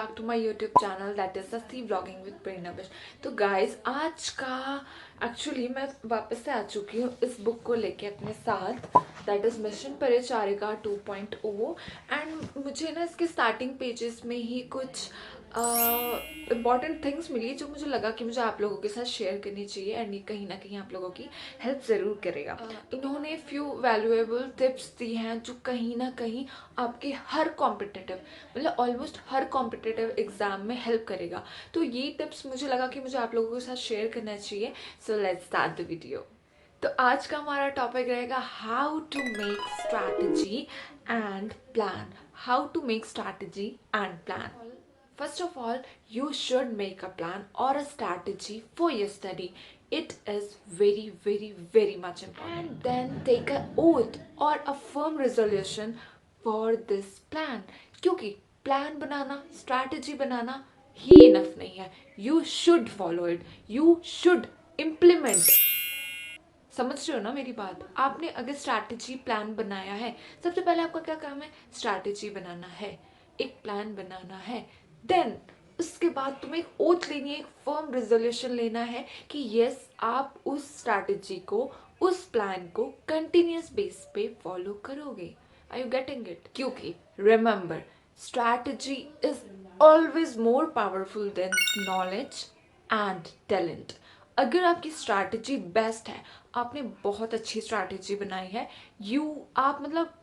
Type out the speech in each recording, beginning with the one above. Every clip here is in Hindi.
back to my YouTube channel that is Sasti Vlogging with Prerna Bish। तो guys आज का एक्चुअली मैं वापस से आ चुकी हूँ इस बुक को लेके अपने साथ, दैट इज़ मिशन परिचारिका 2.0। एंड मुझे ना इसके स्टार्टिंग पेजेस में ही कुछ इम्पॉर्टेंट थिंग्स मिली जो मुझे लगा कि मुझे आप लोगों के साथ शेयर करनी चाहिए एंड ये कहीं ना कहीं आप लोगों की हेल्प ज़रूर करेगा। इन्होंने फ्यू वैल्यूएबल टिप्स दी हैं जो कहीं ना कहीं आपके हर कॉम्पिटिटिव मतलब ऑलमोस्ट हर कॉम्पिटिटिव एग्जाम में हेल्प करेगा। तो ये टिप्स मुझे लगा कि मुझे आप लोगों के साथ शेयर करना चाहिए। So let's start the video. तो आज का हमारा टॉपिक रहेगा how to make strategy and plan. How to make strategy and plan. First of all, you should make a plan or a strategy for your study. It is very, very, very much important. And then take an oath or a firm resolution for this plan. क्योंकि प्लान बनाना, स्ट्रैटेजी बनाना ही इनफ नहीं है। You should follow it. You should implement. समझ रहे हो ना मेरी बात? आपने अगर स्ट्रैटेजी प्लान बनाया है, सबसे पहले आपका क्या काम है? स्ट्रैटेजी बनाना है, एक प्लान बनाना है। देन उसके बाद तुम्हें एक ओथ लेनी है, एक फर्म रेजोल्यूशन लेना है कि यस आप उस स्ट्रैटेजी को, उस प्लान को कंटिन्यूस बेस पे फॉलो करोगे। Are you getting it? क्योंकि remember, strategy is always more powerful than knowledge and talent. अगर आपकी स्ट्रैटेजी बेस्ट है, आपने बहुत अच्छी स्ट्रैटेजी बनाई है, आप मतलब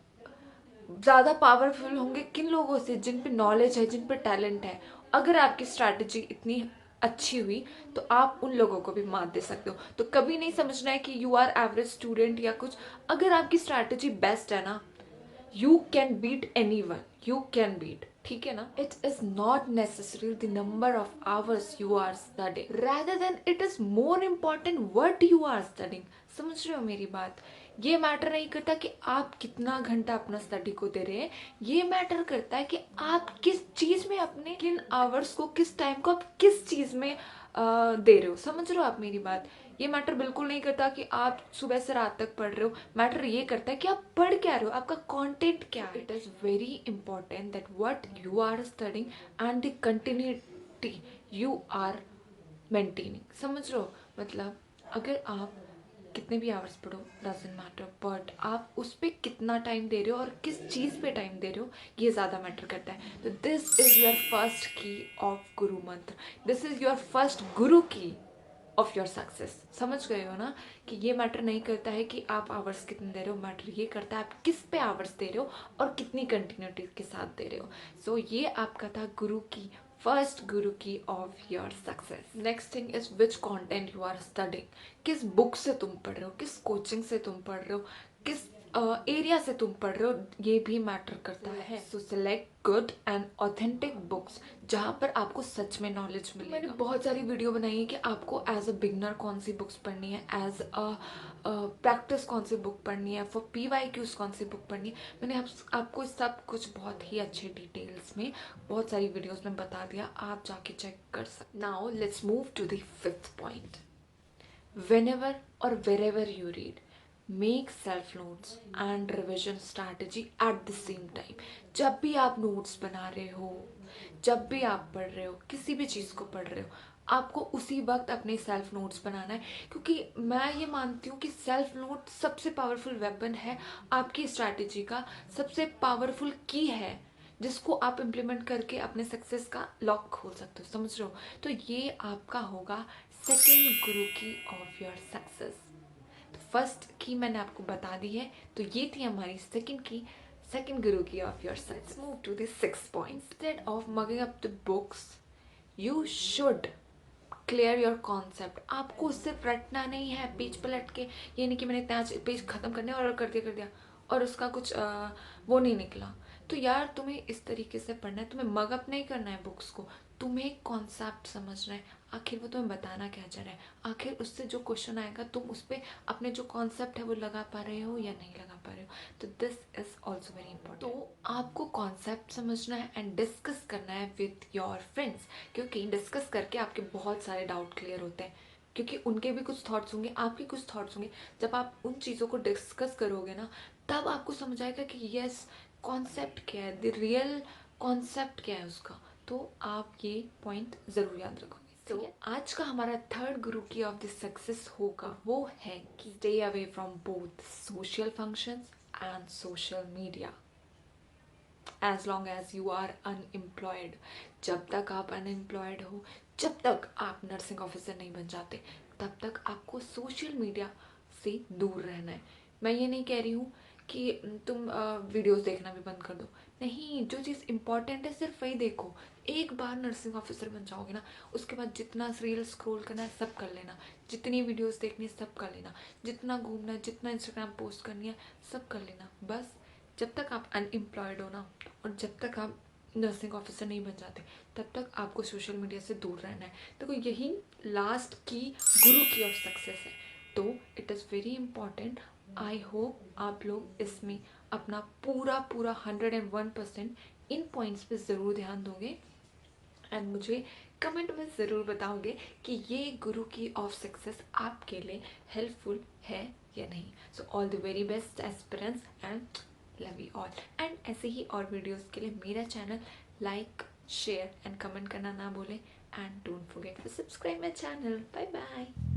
ज़्यादा पावरफुल होंगे किन लोगों से? जिन पे नॉलेज है, जिन पे टैलेंट है। अगर आपकी स्ट्रैटेजी इतनी अच्छी हुई तो आप उन लोगों को भी मात दे सकते हो। तो कभी नहीं समझना है कि यू आर एवरेज स्टूडेंट या कुछ। अगर आपकी स्ट्रैटेजी बेस्ट है ना, you can beat any one, you can beat. ठीक है ना? It is not necessary the number of hours you are studying, rather then it is more important what you are studying. समझ रहे हो मेरी बात? ये मैटर नहीं करता कि आप कितना घंटा अपना स्टडी को दे रहे हैं, ये मैटर करता है कि आप किस चीज में अपने किन आवर्स को, किस टाइम को आप किस चीज में दे रहे हो। समझ रहे हो आप मेरी बात? ये मैटर बिल्कुल नहीं करता कि आप सुबह से रात तक पढ़ रहे हो। मैटर ये करता है कि आप पढ़ क्या रहे हो, आपका कंटेंट क्या है। It is very important that what you are studying and the continuity you are maintaining. समझ रहे हो? मतलब अगर आप कितने भी आवर्स पढ़ो, डजेंट मैटर, बट आप उस पर कितना टाइम दे रहे हो और किस चीज़ पे टाइम दे रहे हो, ये ज़्यादा मैटर करता है। तो दिस इज़ योर फर्स्ट की ऑफ गुरु मंत्र, this is your first guru key of your success. समझ गए हो ना कि ये मैटर नहीं करता है कि आप आवर्स कितने दे रहे हो, मैटर ये करता है आप किस पे आवर्स दे रहे हो और कितनी कंटिन्यूटी के साथ दे रहे हो। सो ये आपका था गुरु की, first guru key of your success. Next thing is which content you are studying. किस बुक से तुम पढ़ रहे हो, किस कोचिंग से तुम पढ़ रहे हो, किस एरिया से तुम पढ़ रहे हो, ये भी मैटर करता है। सो select good and authentic books जहाँ पर आपको सच में नॉलेज मिले। मैंने बहुत सारी वीडियो बनाई है कि आपको एज अ बिगनर कौन सी बुक्स पढ़नी है, एज अ प्रैक्टिस कौन सी बुक पढ़नी है, फॉर PYQs कौन सी बुक पढ़नी है। मैंने आपको सब कुछ बहुत ही अच्छे डिटेल्स में बहुत सारी वीडियोस में बता दिया, आप जाके चेक कर सकते। Now let's move to the fifth point. Whenever or wherever you read, make self notes and revision strategy at the same time। जब भी आप नोट्स बना रहे हो, जब भी आप पढ़ रहे हो, किसी भी चीज़ को पढ़ रहे हो, आपको उसी वक्त अपने सेल्फ नोट्स बनाना है। क्योंकि मैं ये मानती हूँ कि सेल्फ नोट सबसे पावरफुल वेपन है, आपकी स्ट्रैटेजी का सबसे पावरफुल की है, जिसको आप इम्प्लीमेंट करके अपने सक्सेस का लॉक खोल सकते हो। समझ रहे हो? तो ये आपका होगा second guru key of your success. तो फर्स्ट की मैंने आपको बता दी है, तो ये थी हमारी सेकेंड की, second guru key of your success. Move to the sixth point. Instead of mugging up the books, you should clear your concept. आपको उससे रटना नहीं है पेज पलट के। ये नहीं कि मैंने इतना पेज खत्म करने और कर दिया और उसका कुछ वो नहीं निकला। तो यार तुम्हें इस तरीके से पढ़ना है, तुम्हें मग अप नहीं करना है बुक्स को, तुम्हें कॉन्सेप्ट समझना है। आखिर वो तुम्हें बताना क्या चाह रहा है, आखिर उससे जो क्वेश्चन आएगा तुम उस पर अपने जो कॉन्सेप्ट है वो लगा पा रहे हो या नहीं लगा पा रहे हो। तो this is also very important. तो आपको कॉन्सेप्ट समझना है एंड डिस्कस करना है विथ योर फ्रेंड्स, क्योंकि डिस्कस करके आपके बहुत सारे डाउट क्लियर होते हैं। क्योंकि उनके भी कुछ थॉट्स होंगे, आपके कुछ थॉट्स होंगे। जब आप उन चीज़ों को डिस्कस करोगे ना, तब आपको समझ आएगा कि यस कॉन्सेप्ट क्या है, द रियल कॉन्सेप्ट क्या है उसका। तो आप ये पॉइंट ज़रूर याद रखोगे। तो आज का हमारा third Guru key of the success होगा वो है कि stay away from both social functions and social media as long as you are unemployed. जब तक आप अनएम्प्लॉयड हो, जब तक आप नर्सिंग ऑफिसर नहीं बन जाते, तब तक आपको सोशल मीडिया से दूर रहना है। मैं ये नहीं कह रही हूँ कि तुम वीडियोस देखना भी बंद कर दो, नहीं, जो चीज़ इंपॉर्टेंट है सिर्फ वही देखो। एक बार नर्सिंग ऑफिसर बन जाओगे ना, उसके बाद जितना रील स्क्रॉल करना है सब कर लेना, जितनी वीडियोस देखनी है सब कर लेना, जितना घूमना है, जितना इंस्टाग्राम पोस्ट करनी है सब कर लेना। बस जब तक आप अनएम्प्लॉयड हो ना, और जब तक आप नर्सिंग ऑफिसर नहीं बन जाते, तब तक आपको सोशल मीडिया से दूर रहना है। देखो यही लास्ट की गुरु की ऑफ सक्सेस है। तो it is very important. I hope आप लोग इसमें अपना पूरा पूरा 101% इन पॉइंट्स पे ज़रूर ध्यान दोगे एंड मुझे कमेंट में ज़रूर बताओगे कि ये गुरु की ऑफ सक्सेस आपके लिए हेल्पफुल है या नहीं। So all the very best aspirants and love you all. And ऐसे ही और वीडियोस के लिए मेरा channel like, share and comment करना ना भूलें and don't forget to subscribe my channel. Bye bye.